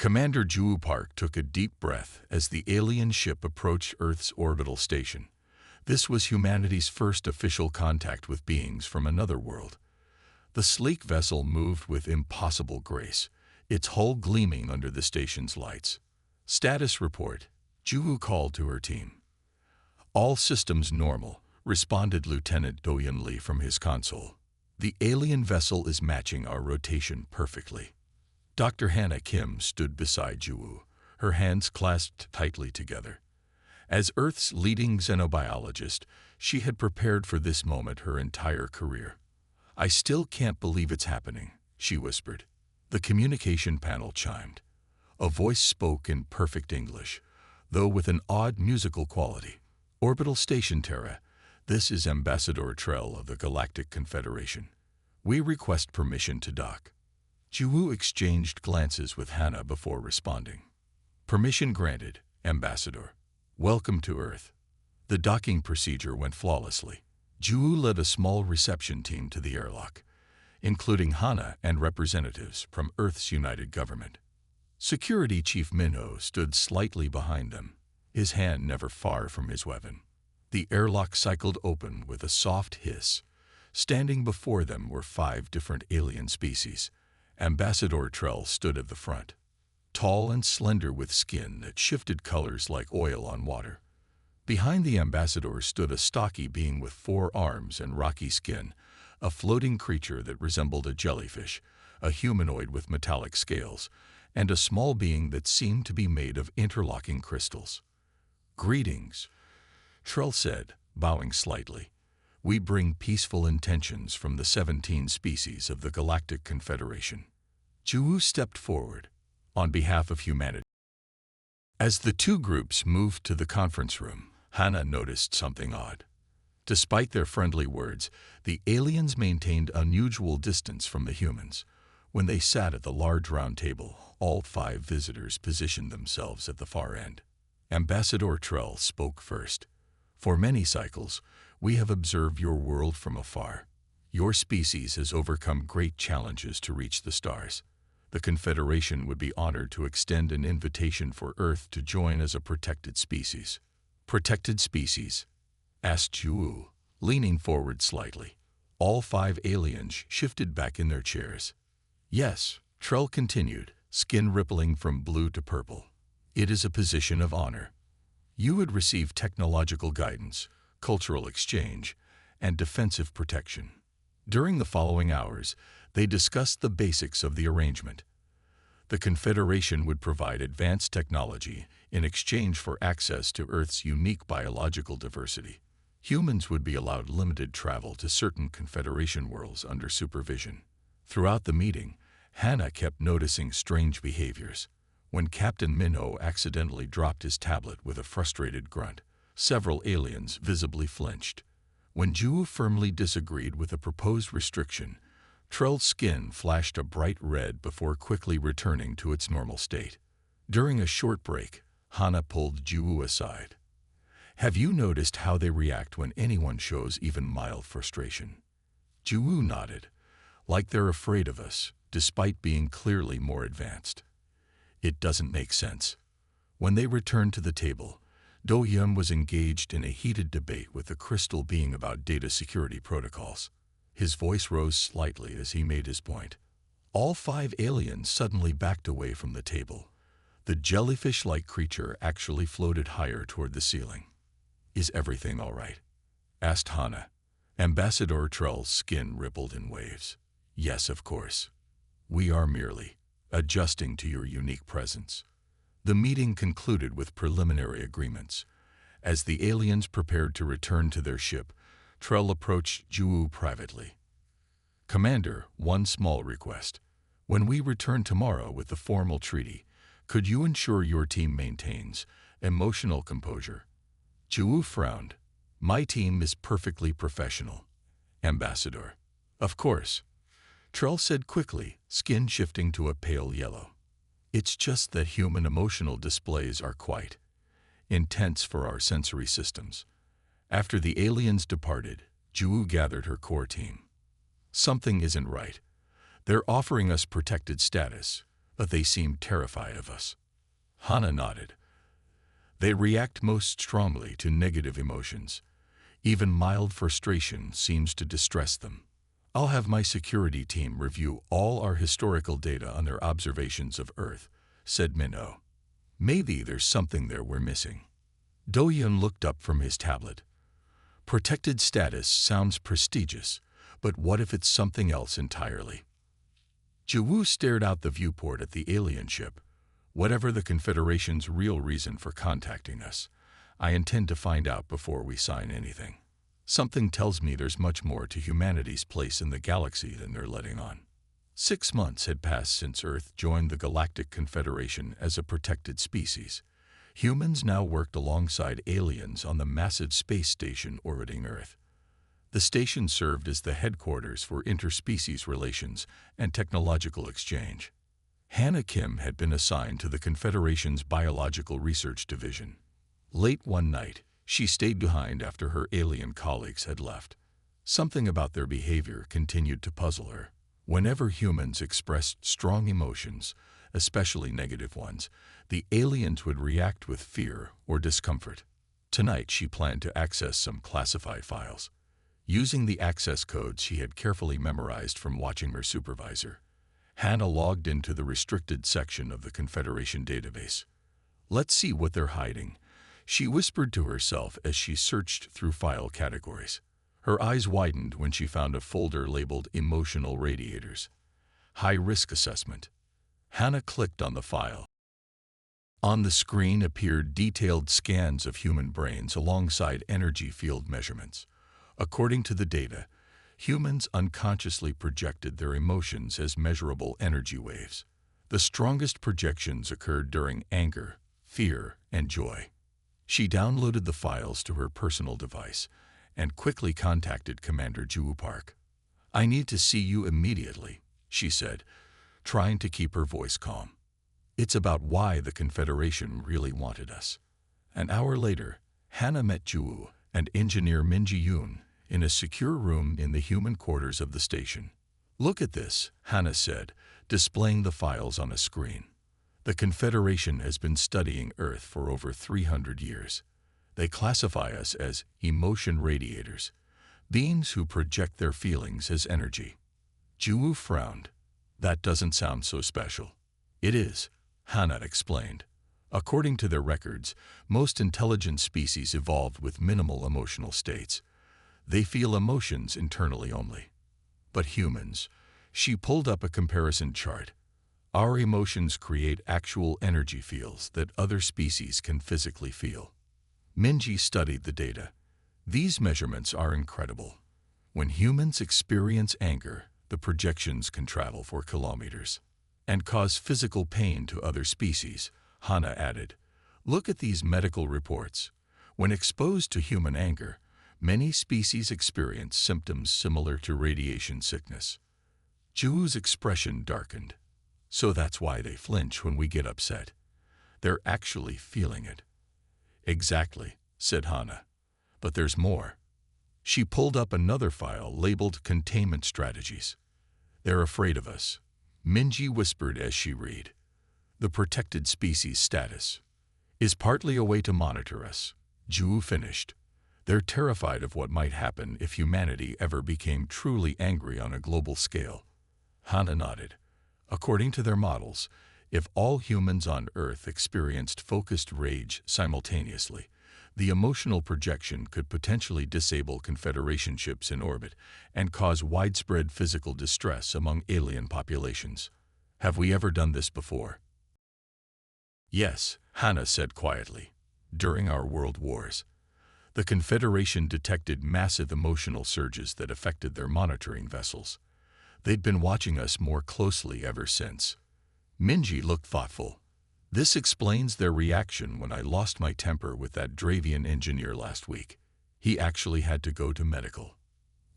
Commander Juwu Park took a deep breath as the alien ship approached Earth's orbital station. This was humanity's first official contact with beings from another world. The sleek vessel moved with impossible grace, its hull gleaming under the station's lights. "Status report," Juwu called to her team. "All systems normal," responded Lieutenant Do Yun Lee from his console. "The alien vessel is matching our rotation perfectly." Dr. Hannah Kim stood beside Juwu, her hands clasped tightly together. As Earth's leading xenobiologist, she had prepared for this moment her entire career. "I still can't believe it's happening," she whispered. The communication panel chimed. A voice spoke in perfect English, though with an odd musical quality. "Orbital Station Terra, this is Ambassador Trell of the Galactic Confederation. We request permission to dock." Juwu exchanged glances with Hannah before responding. "Permission granted, Ambassador. Welcome to Earth." The docking procedure went flawlessly. Juwu led a small reception team to the airlock, including Hannah and representatives from Earth's United Government. Security Chief Minho stood slightly behind them, his hand never far from his weapon. The airlock cycled open with a soft hiss. Standing before them were 5 different alien species. Ambassador Trell stood at the front, tall and slender with skin that shifted colors like oil on water. Behind the ambassador stood a stocky being with 4 arms and rocky skin, a floating creature that resembled a jellyfish, a humanoid with metallic scales, and a small being that seemed to be made of interlocking crystals. "Greetings," Trell said, bowing slightly. "We bring peaceful intentions from the 17 species of the Galactic Confederation." Juwu stepped forward, on behalf of humanity. As the 2 groups moved to the conference room, Hannah noticed something odd. Despite their friendly words, the aliens maintained unusual distance from the humans. When they sat at the large round table, all 5 visitors positioned themselves at the far end. Ambassador Trell spoke first. "For many cycles, we have observed your world from afar. Your species has overcome great challenges to reach the stars. The Confederation would be honored to extend an invitation for Earth to join as a protected species." "Protected species?" asked Juwu, leaning forward slightly. All 5 aliens shifted back in their chairs. "Yes," Trell continued, skin rippling from blue to purple. "It is a position of honor. You would receive technological guidance, cultural exchange, and defensive protection." During the following hours, they discussed the basics of the arrangement. The Confederation would provide advanced technology in exchange for access to Earth's unique biological diversity. Humans would be allowed limited travel to certain Confederation worlds under supervision. Throughout the meeting, Hannah kept noticing strange behaviors. When Captain Minho accidentally dropped his tablet with a frustrated grunt, several aliens visibly flinched. When Juwu firmly disagreed with a proposed restriction, Trell's skin flashed a bright red before quickly returning to its normal state. During a short break, Hannah pulled Juwu aside. "Have you noticed how they react when anyone shows even mild frustration?" Juwu nodded, "Like they're afraid of us, despite being clearly more advanced." "It doesn't make sense." When they returned to the table, Do Yun was engaged in a heated debate with the crystal being about data security protocols. His voice rose slightly as he made his point. All 5 aliens suddenly backed away from the table. The jellyfish-like creature actually floated higher toward the ceiling. "Is everything all right?" asked Hannah. Ambassador Trell's skin rippled in waves. "Yes, of course. We are merely adjusting to your unique presence." The meeting concluded with preliminary agreements. As the aliens prepared to return to their ship, Trell approached Juwu privately. "Commander, one small request. When we return tomorrow with the formal treaty, could you ensure your team maintains emotional composure?" Juwu frowned. "My team is perfectly professional, Ambassador." "Of course," Trell said quickly, skin shifting to a pale yellow. "It's just that human emotional displays are quite intense for our sensory systems." After the aliens departed, Juwu gathered her core team. "Something isn't right. They're offering us protected status, but they seem terrified of us. Hana nodded. They react most strongly to negative emotions. Even mild frustration seems to distress them. I'll have my security team review all our historical data on their observations of Earth, said Minho. Maybe there's something there we're missing. Do-Yun looked up from his tablet. Protected status sounds prestigious, but what if it's something else entirely? Jiwoo stared out the viewport at the alien ship. Whatever the Confederation's real reason for contacting us, I intend to find out before we sign anything. Something tells me there's much more to humanity's place in the galaxy than they're letting on. 6 months had passed since Earth joined the Galactic Confederation as a protected species. Humans now worked alongside aliens on the massive space station orbiting Earth. The station served as the headquarters for interspecies relations and technological exchange. Hannah Kim had been assigned to the Confederation's Biological Research Division. Late one night, she stayed behind after her alien colleagues had left. Something about their behavior continued to puzzle her. Whenever humans expressed strong emotions, especially negative ones, the aliens would react with fear or discomfort. Tonight she planned to access some classified files. Using the access codes she had carefully memorized from watching her supervisor, Hannah logged into the restricted section of the Confederation database. Let's see what they're hiding, she whispered to herself as she searched through file categories. Her eyes widened when she found a folder labeled Emotional Radiators. High Risk Assessment. Hannah clicked on the file. On the screen appeared detailed scans of human brains alongside energy field measurements. According to the data, humans unconsciously projected their emotions as measurable energy waves. The strongest projections occurred during anger, fear, and joy. She downloaded the files to her personal device and quickly contacted Commander Jiwoo Park. I need to see you immediately, she said, trying to keep her voice calm. It's about why the Confederation really wanted us. An hour later, Hannah met Jiwoo and engineer Min Ji-yoon in a secure room in the human quarters of the station. Look at this, Hannah said, displaying the files on a screen. The Confederation has been studying Earth for over 300 years. They classify us as emotion radiators, beings who project their feelings as energy. Jiwoo frowned. That doesn't sound so special. It is, Hannah explained. According to their records, most intelligent species evolved with minimal emotional states. They feel emotions internally only. But humans, she pulled up a comparison chart. Our emotions create actual energy fields that other species can physically feel. Minji studied the data. These measurements are incredible. When humans experience anger, the projections can travel for kilometers and cause physical pain to other species, Hannah added. Look at these medical reports. When exposed to human anger, many species experience symptoms similar to radiation sickness. Jiwoo's expression darkened. So that's why they flinch when we get upset. They're actually feeling it. Exactly, said Hannah. But there's more. She pulled up another file labeled Containment Strategies. They're afraid of us, Minji whispered as she read. The protected species status is partly a way to monitor us, Jiwoo finished. They're terrified of what might happen if humanity ever became truly angry on a global scale. Hannah nodded. According to their models, if all humans on Earth experienced focused rage simultaneously, the emotional projection could potentially disable Confederation ships in orbit and cause widespread physical distress among alien populations. Have we ever done this before? Yes, Hannah said quietly. During our world wars, the Confederation detected massive emotional surges that affected their monitoring vessels. They'd been watching us more closely ever since. Minji looked thoughtful. This explains their reaction when I lost my temper with that Dravian engineer last week. He actually had to go to medical.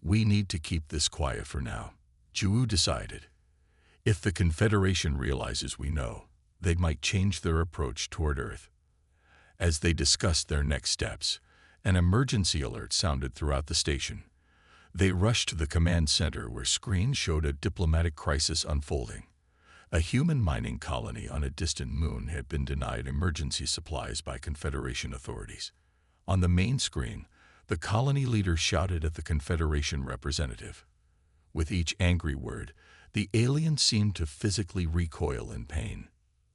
We need to keep this quiet for now, Jiwoo decided. If the Confederation realizes we know, they might change their approach toward Earth. As they discussed their next steps, an emergency alert sounded throughout the station. They rushed to the command center where screens showed a diplomatic crisis unfolding. A human mining colony on a distant moon had been denied emergency supplies by Confederation authorities. On the main screen, the colony leader shouted at the Confederation representative. With each angry word, the alien seemed to physically recoil in pain.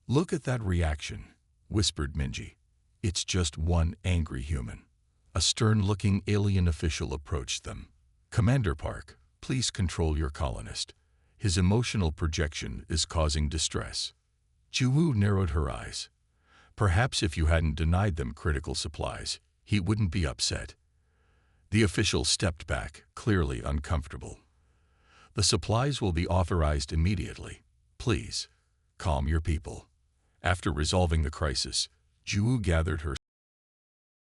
"Look at that reaction," whispered Minji. "It's just one angry human." A stern-looking alien official approached them. "Commander Park, please control your colonist. His emotional projection is causing distress." Juwu narrowed her eyes. Perhaps if you hadn't denied them critical supplies, he wouldn't be upset. The official stepped back, clearly uncomfortable. "The supplies will be authorized immediately. Please, calm your people." After resolving the crisis, Juwu gathered her.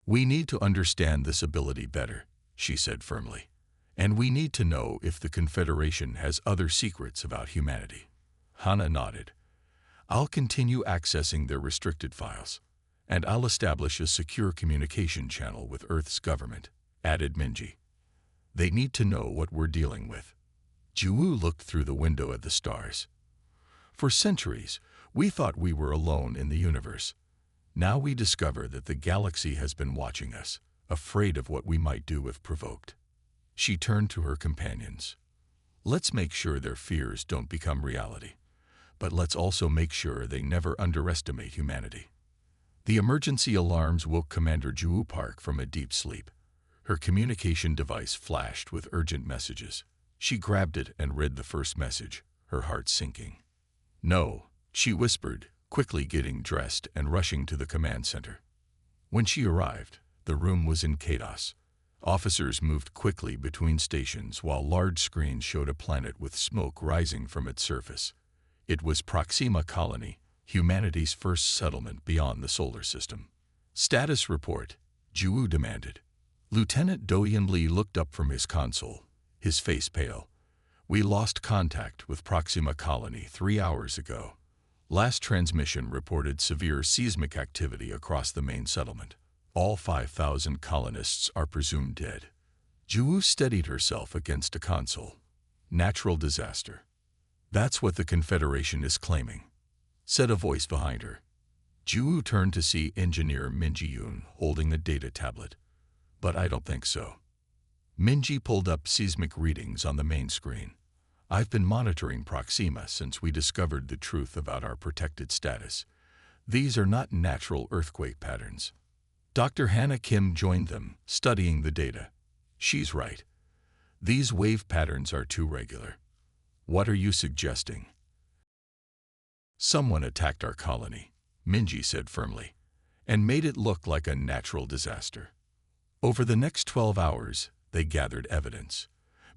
"We need to understand this ability better," she said firmly. "And we need to know if the Confederation has other secrets about humanity." Hana nodded. "I'll continue accessing their restricted files, and I'll establish a secure communication channel with Earth's government," added Minji. "They need to know what we're dealing with." Juwu looked through the window at the stars. "For centuries, we thought we were alone in the universe. Now we discover that the galaxy has been watching us, afraid of what we might do if provoked." She turned to her companions. "Let's make sure their fears don't become reality. But let's also make sure they never underestimate humanity." The emergency alarms woke Commander Juwu Park from a deep sleep. Her communication device flashed with urgent messages. She grabbed it and read the first message, her heart sinking. "No," she whispered, quickly getting dressed and rushing to the command center. When she arrived, the room was in chaos. Officers moved quickly between stations while large screens showed a planet with smoke rising from its surface. It was Proxima Colony, humanity's first settlement beyond the solar system. "Status report," Juwu demanded. Lieutenant Doyen Lee looked up from his console, his face pale. "We lost contact with Proxima Colony 3 hours ago. Last transmission reported severe seismic activity across the main settlement. All 5,000 colonists are presumed dead." Juwu steadied herself against a console. "Natural disaster. That's what the Confederation is claiming," said a voice behind her. Juwu turned to see Engineer Minji Yoon holding the data tablet. "But I don't think so." Minji pulled up seismic readings on the main screen. "I've been monitoring Proxima since we discovered the truth about our protected status. These are not natural earthquake patterns." Dr. Hannah Kim joined them, studying the data. "She's right. These wave patterns are too regular." "What are you suggesting?" "Someone attacked our colony," Minji said firmly, "and made it look like a natural disaster." Over the next 12 hours, they gathered evidence.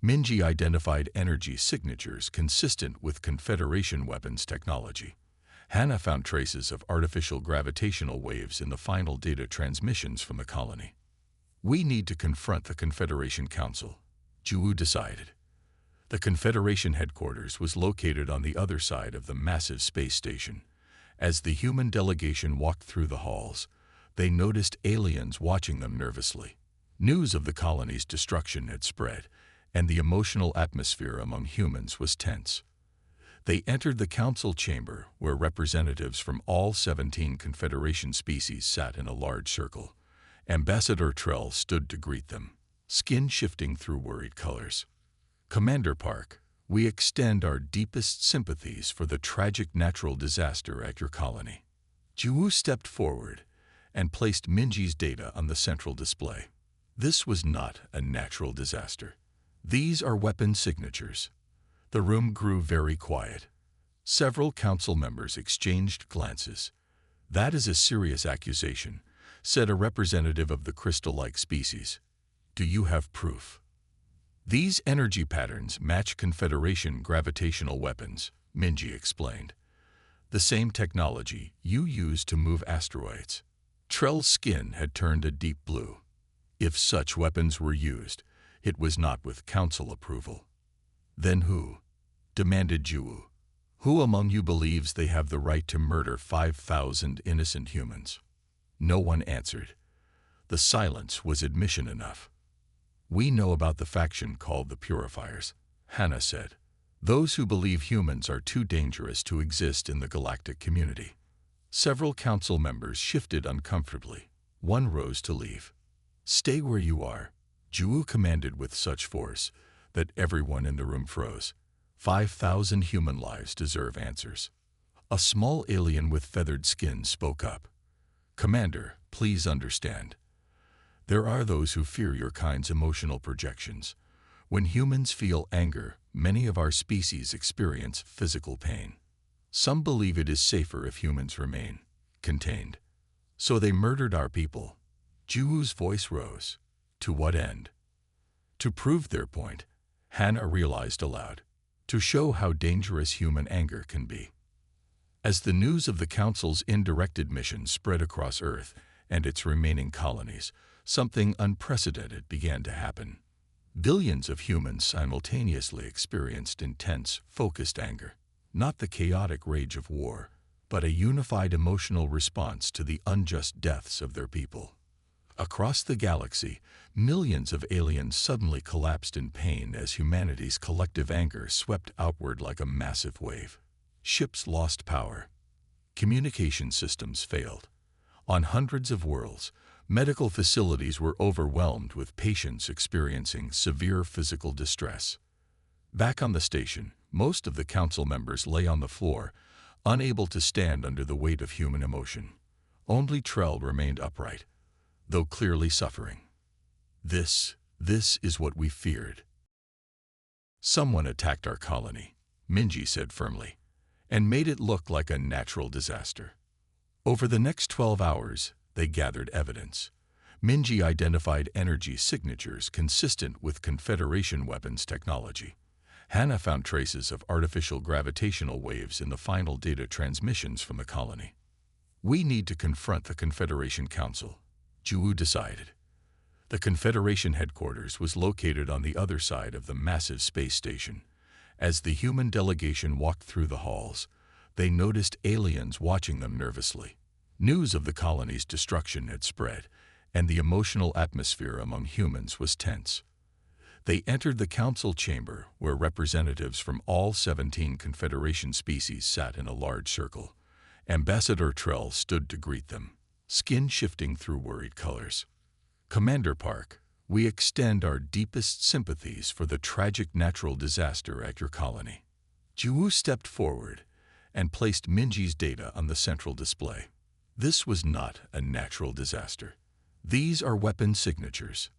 Minji identified energy signatures consistent with Confederation weapons technology. Hannah found traces of artificial gravitational waves in the final data transmissions from the colony. "We need to confront the Confederation Council," Juwu decided. The Confederation headquarters was located on the other side of the massive space station. As the human delegation walked through the halls, they noticed aliens watching them nervously. News of the colony's destruction had spread, and the emotional atmosphere among humans was tense. They entered the council chamber, where representatives from all 17 Confederation species sat in a large circle. Ambassador Trell stood to greet them, skin shifting through worried colors. "Commander Park, we extend our deepest sympathies for the tragic natural disaster at your colony." Juwu stepped forward and placed Minji's data on the central display. "This was not a natural disaster. These are weapon signatures." The room grew very quiet. Several council members exchanged glances. "That is a serious accusation," said a representative of the crystal-like species. "Do you have proof?" "These energy patterns match Confederation gravitational weapons," Minji explained. "The same technology you use to move asteroids." Trell's skin had turned a deep blue. If such weapons were used, it was not with council approval. "Then who?" demanded Juwu. "Who among you believes they have the right to murder 5,000 innocent humans?" No one answered. The silence was admission enough. "We know about the faction called the Purifiers," Hannah said. those who believe humans are too dangerous to exist in the galactic community. Several council members shifted uncomfortably. One rose to leave. "Stay where you are," Juwu commanded with such force that everyone in the room froze. 5,000 human lives deserve answers. A small alien with feathered skin spoke up. "Commander, please understand. There are those who fear your kind's emotional projections. When humans feel anger, many of our species experience physical pain. Some believe it is safer if humans remain contained. So they murdered our people." Juwu's voice rose. "To what end?" "To prove their point," Hannah realized aloud. "To show how dangerous human anger can be." As the news of the Council's undirected mission spread across Earth and its remaining colonies, something unprecedented began to happen. Billions of humans simultaneously experienced intense, focused anger. Not the chaotic rage of war, but a unified emotional response to the unjust deaths of their people. Across the galaxy, millions of aliens suddenly collapsed in pain as humanity's collective anger swept outward like a massive wave. Ships lost power. Communication systems failed. On hundreds of worlds, medical facilities were overwhelmed with patients experiencing severe physical distress. Back on the station, most of the council members lay on the floor, unable to stand under the weight of human emotion. Only Trell remained upright, though clearly suffering. This is what we feared." "Someone attacked our colony," Minji said firmly, "and made it look like a natural disaster." Over the next 12 hours, they gathered evidence. Minji identified energy signatures consistent with Confederation weapons technology. Hannah found traces of artificial gravitational waves in the final data transmissions from the colony. "We need to confront the Confederation Council," Juwu decided. The Confederation headquarters was located on the other side of the massive space station. As the human delegation walked through the halls, they noticed aliens watching them nervously. News of the colony's destruction had spread, and the emotional atmosphere among humans was tense. They entered the council chamber, where representatives from all 17 Confederation species sat in a large circle. Ambassador Trell stood to greet them, skin shifting through worried colors. "Commander Park, we extend our deepest sympathies for the tragic natural disaster at your colony." Juwu stepped forward and placed Minji's data on the central display. "This was not a natural disaster. These are weapon signatures."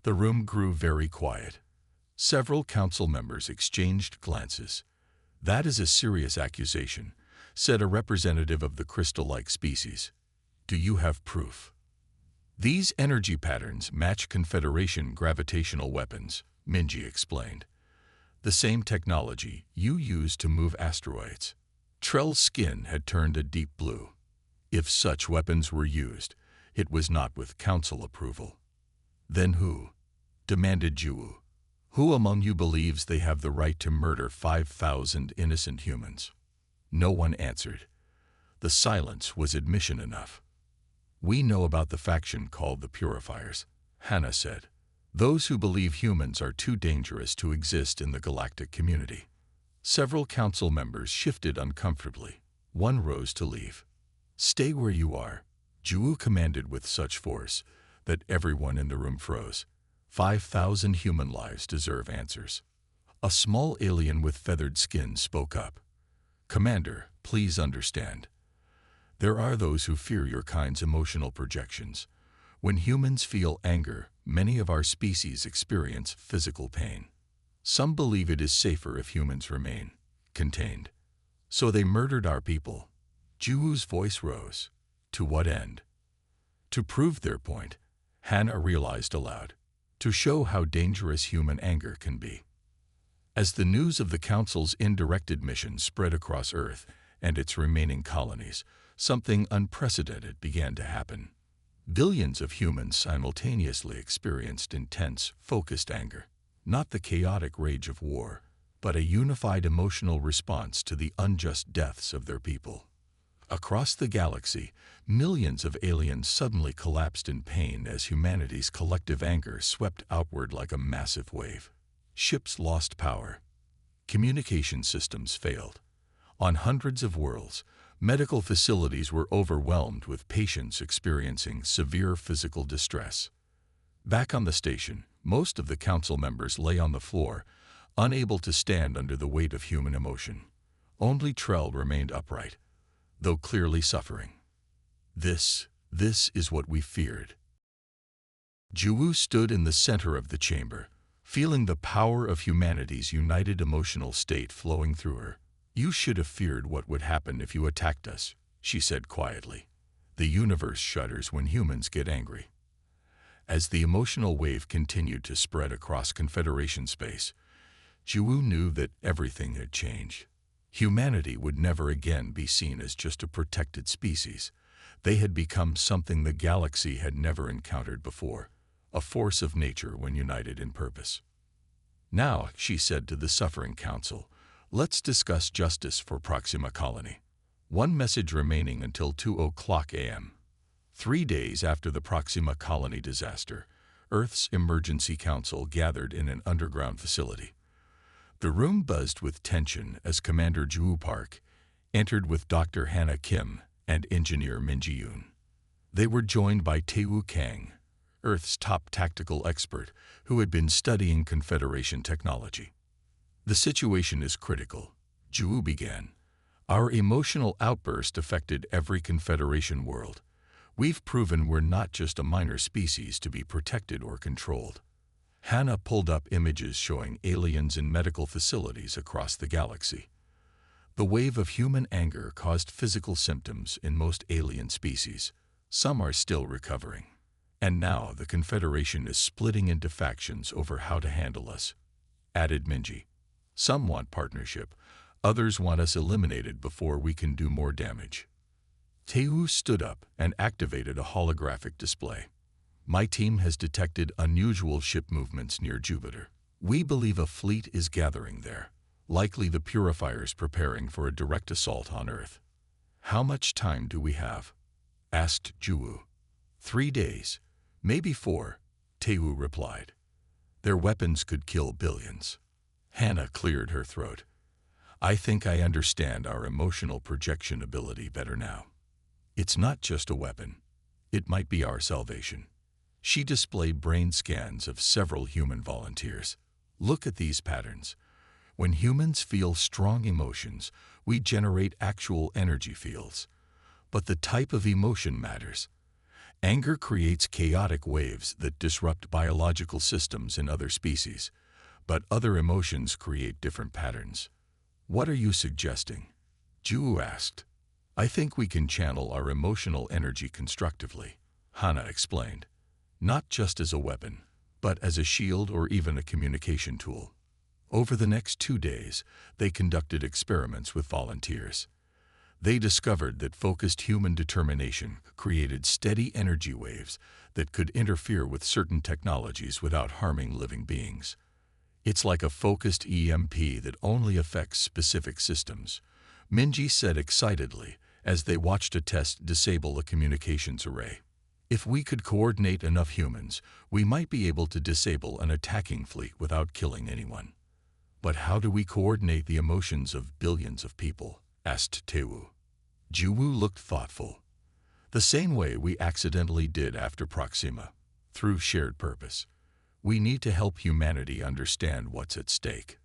The room grew very quiet. Several council members exchanged glances. "That is a serious accusation," said a representative of the crystal-like species. "Do you have proof?" "These energy patterns match Confederation gravitational weapons," Minji explained. "The same technology you use to move asteroids." Trell's skin had turned a deep blue. If such weapons were used, it was not with council approval. "Then who?" demanded Juwu. "Who among you believes they have the right to murder 5,000 innocent humans?" No one answered. The silence was admission enough. "We know about the faction called the Purifiers," Hannah said. "Those who believe humans are too dangerous to exist in the galactic community." Several council members shifted uncomfortably. One rose to leave. "Stay where you are," Juwu commanded with such force that everyone in the room froze. 5,000 human lives deserve answers. A small alien with feathered skin spoke up. "Commander, please understand. There are those who fear your kind's emotional projections. When humans feel anger, many of our species experience physical pain. Some believe it is safer if humans remain contained. So they murdered our people." Juwu's voice rose. "To what end?" "To prove their point," Hannah realized aloud. "To show how dangerous human anger can be." As the news of the Council's undirected mission spread across Earth and its remaining colonies, something unprecedented began to happen. Billions of humans simultaneously experienced intense, focused anger. Not the chaotic rage of war, but a unified emotional response to the unjust deaths of their people. Across the galaxy, millions of aliens suddenly collapsed in pain as humanity's collective anger swept outward like a massive wave. Ships lost power. communication systems failed. On hundreds of worlds, medical facilities were overwhelmed with patients experiencing severe physical distress. Back on the station, most of the council members lay on the floor, unable to stand under the weight of human emotion. Only Trell remained upright, though clearly suffering. This is what we feared. Jiwoo stood in the center of the chamber, feeling the power of humanity's united emotional state flowing through her. "You should have feared what would happen if you attacked us," she said quietly. "The universe shudders when humans get angry." As the emotional wave continued to spread across Confederation space, Jiwoo knew that everything had changed. Humanity would never again be seen as just a protected species. They had become something the galaxy had never encountered before, a force of nature when united in purpose. "Now," she said to the suffering council, "let's discuss justice for Proxima Colony." One message remaining until 2:00 a.m. 3 days after the Proxima Colony disaster, Earth's Emergency Council gathered in an underground facility. The room buzzed with tension as Commander Jiwoo Park entered with Dr. Hannah Kim and Engineer Min Ji-yoon. They were joined by Taewoo Kang, Earth's top tactical expert who had been studying Confederation technology. "The situation is critical," Jiwoo began. "Our emotional outburst affected every Confederation world. We've proven we're not just a minor species to be protected or controlled." Hannah pulled up images showing aliens in medical facilities across the galaxy. The wave of human anger caused physical symptoms in most alien species. Some are still recovering. "And now the Confederation is splitting into factions over how to handle us," added Minji. "Some want partnership, others want us eliminated before we can do more damage." Taewoo stood up and activated a holographic display. "My team has detected unusual ship movements near Jupiter. We believe a fleet is gathering there, likely the Purifiers preparing for a direct assault on Earth." "How much time do we have?" asked Jiwoo. 3 days, maybe 4, Taewoo replied. "Their weapons could kill billions." Hannah cleared her throat. "I think I understand our emotional projection ability better now. It's not just a weapon. It might be our salvation." She displayed brain scans of several human volunteers. "Look at these patterns. When humans feel strong emotions, we generate actual energy fields. But the type of emotion matters. Anger creates chaotic waves that disrupt biological systems in other species, but other emotions create different patterns." "What are you suggesting?" Jiwoo asked. "I think we can channel our emotional energy constructively," Hannah explained. "Not just as a weapon, but as a shield or even a communication tool." Over the next 2 days, they conducted experiments with volunteers. They discovered that focused human determination created steady energy waves that could interfere with certain technologies without harming living beings. "It's like a focused EMP that only affects specific systems," Minji said excitedly as they watched a test disable a communications array. "If we could coordinate enough humans, we might be able to disable an attacking fleet without killing anyone." "But how do we coordinate the emotions of billions of people?" asked Taewoo. Jiwoo looked thoughtful. "The same way we accidentally did after Proxima, through shared purpose. We need to help humanity understand what's at stake."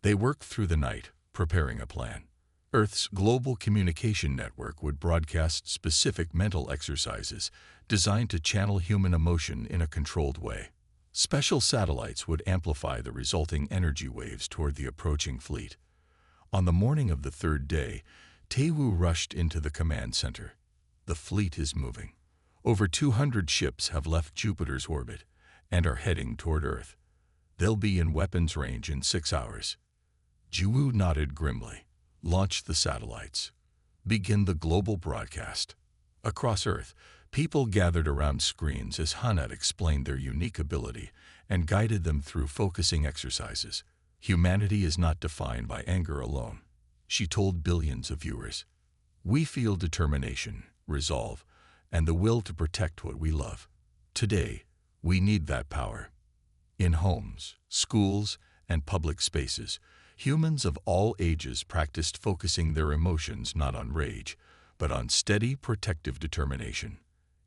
They worked through the night, preparing a plan. Earth's global communication network would broadcast specific mental exercises designed to channel human emotion in a controlled way. Special satellites would amplify the resulting energy waves toward the approaching fleet. On the morning of the 3rd day, Taewoo rushed into the command center. "The fleet is moving. Over 200 ships have left Jupiter's orbit and are heading toward Earth. They'll be in weapons range in 6 hours." Jiwoo nodded grimly. "Launch the satellites. Begin the global broadcast." Across Earth, people gathered around screens as Hannah explained their unique ability and guided them through focusing exercises. "Humanity is not defined by anger alone," she told billions of viewers. "We feel determination, resolve, and the will to protect what we love. Today, we need that power. In homes, schools, and public spaces, Humans of all ages practiced focusing their emotions not on rage, but on steady, protective determination.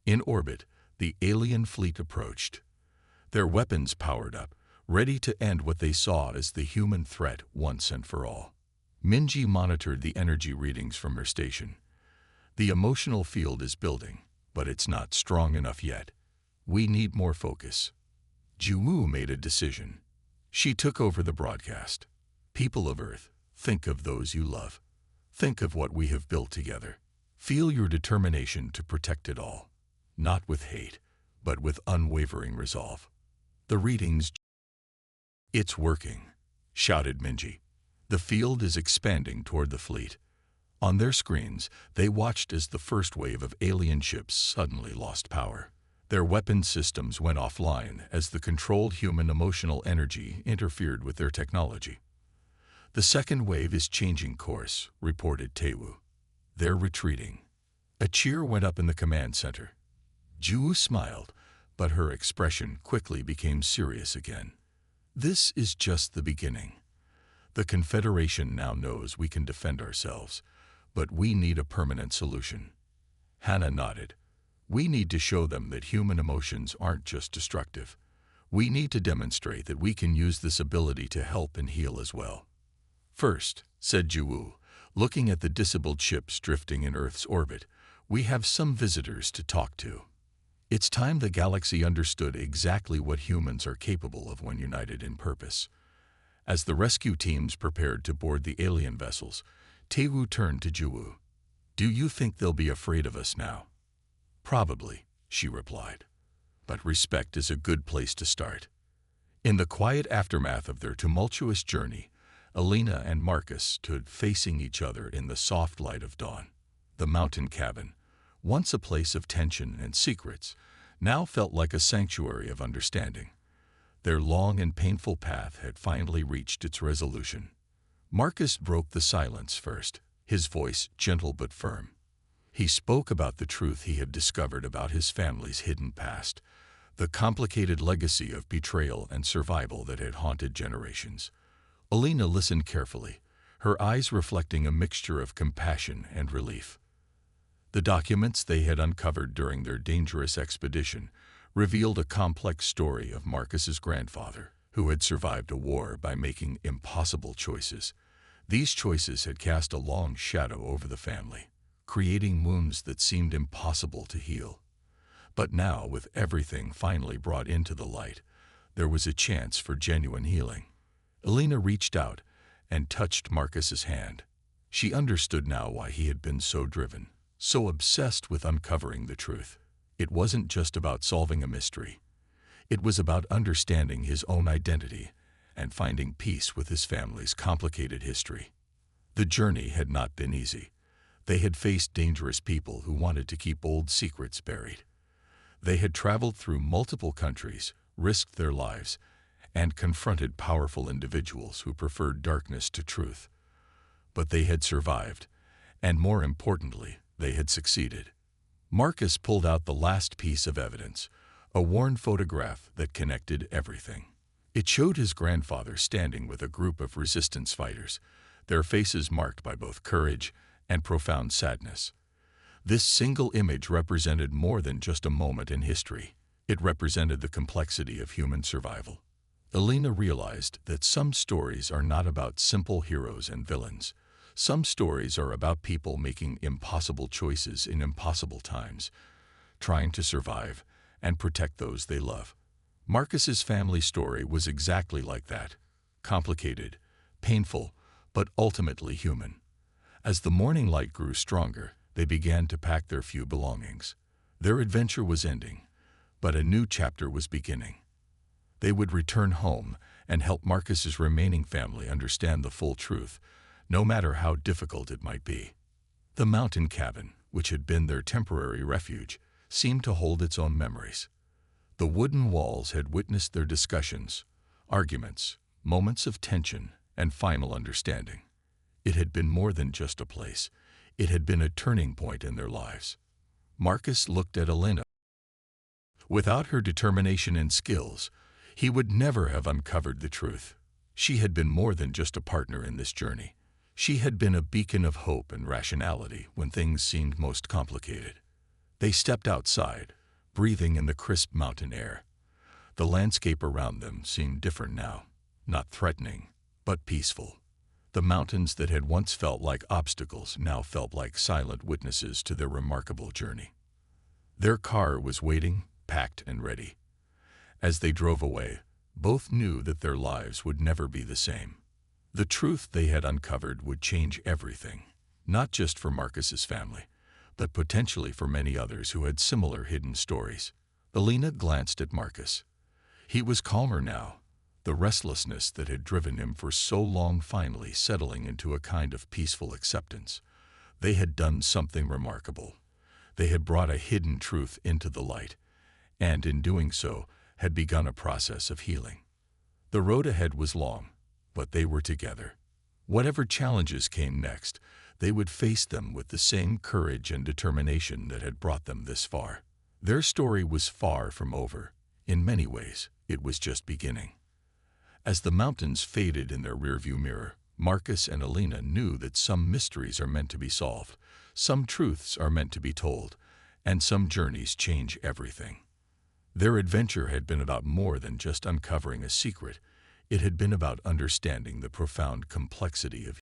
In orbit, the alien fleet approached. Their weapons powered up, ready to end what they saw as the human threat once and for all. Minji monitored the energy readings from her station. The emotional field is building, but it's not strong enough yet. We need more focus. Jiwoo made a decision. She took over the broadcast. People of Earth, think of those you love. Think of what we have built together. Feel your determination to protect it all. Not with hate, but with unwavering resolve. The readings. It's working, shouted Minji. The field is expanding toward the fleet. On their screens, they watched as the first wave of alien ships suddenly lost power. Their weapon systems went offline as the controlled human emotional energy interfered with their technology. The second wave is changing course, reported Taewoo. They're retreating. A cheer went up in the command center. Jiwoo smiled, but her expression quickly became serious again. This is just the beginning. The Confederation now knows we can defend ourselves, but we need a permanent solution. Hannah nodded. We need to show them that human emotions aren't just destructive. We need to demonstrate that we can use this ability to help and heal as well. First, said Jiwoo, looking at the disabled ships drifting in Earth's orbit, we have some visitors to talk to. It's time the galaxy understood exactly what humans are capable of when united in purpose. As the rescue teams prepared to board the alien vessels, Taewoo turned to Jiwoo. Do you think they'll be afraid of us now? Probably, she replied. But respect is a good place to start. In the quiet aftermath of their tumultuous journey, Alina and Marcus stood facing each other in the soft light of dawn. The mountain cabin, once a place of tension and secrets, now felt like a sanctuary of understanding. Their long and painful path had finally reached its resolution. Marcus broke the silence first, his voice gentle but firm. He spoke about the truth he had discovered about his family's hidden past, the complicated legacy of betrayal and survival that had haunted generations. Alina listened carefully, her eyes reflecting a mixture of compassion and relief. The documents they had uncovered during their dangerous expedition revealed a complex story of Marcus's grandfather, who had survived a war by making impossible choices. These choices had cast a long shadow over the family, creating wounds that seemed impossible to heal. But now, with everything finally brought into the light, there was a chance for genuine healing. Alina reached out and touched Marcus's hand. She understood now why he had been so driven, so obsessed with uncovering the truth. It wasn't just about solving a mystery. It was about understanding his own identity and finding peace with his family's complicated history. The journey had not been easy. They had faced dangerous people who wanted to keep old secrets buried. They had traveled through multiple countries, risked their lives, and confronted powerful individuals who preferred darkness to truth. But they had survived, and more importantly, they had succeeded. Marcus pulled out the last piece of evidence, a worn photograph that connected everything. It showed his grandfather standing with a group of resistance fighters, their faces marked by both courage and profound sadness. This single image represented more than just a moment in history. It represented the complexity of human survival. Alina realized that some stories are not about simple heroes and villains. Some stories are about people making impossible choices in impossible times, trying to survive and protect those they love. Marcus's family story was exactly like that, complicated, painful, but ultimately human. As the morning light grew stronger, they began to pack their few belongings. Their adventure was ending, but a new chapter was beginning. They would return home and help Marcus's remaining family understand the full truth, no matter how difficult it might be. The mountain cabin, which had been their temporary refuge, seemed to hold its own memories. The wooden walls had witnessed their discussions, arguments, moments of tension, and final understanding. It had been more than just a place. It had been a turning point in their lives. Marcus looked at Alina. Without her determination and skills, he would never have uncovered the truth. She had been more than just a partner in this journey. She had been a beacon of hope and rationality when things seemed most complicated. They stepped outside, breathing in the crisp mountain air. The landscape around them seemed different now, not threatening, but peaceful. The mountains that had once felt like obstacles now felt like silent witnesses to their remarkable journey. Their car was waiting, packed and ready. As they drove away, both knew that their lives would never be the same. The truth they had uncovered would change everything, not just for Marcus's family, but potentially for many others who had similar hidden stories. Alina glanced at Marcus. He was calmer now, the restlessness that had driven him for so long finally settling into a kind of peaceful acceptance. They had done something remarkable. They had brought a hidden truth into the light, and in doing so, had begun a process of healing. The road ahead was long, but they were together. Whatever challenges came next, they would face them with the same courage and determination that had brought them this far. Their story was far from over. In many ways, it was just beginning. As the mountains faded in their rearview mirror, Marcus and Alina knew that some mysteries are meant to be solved, some truths are meant to be told, and some journeys change everything. Their adventure had been about more than just uncovering a secret. It had been about understanding the profound complexity of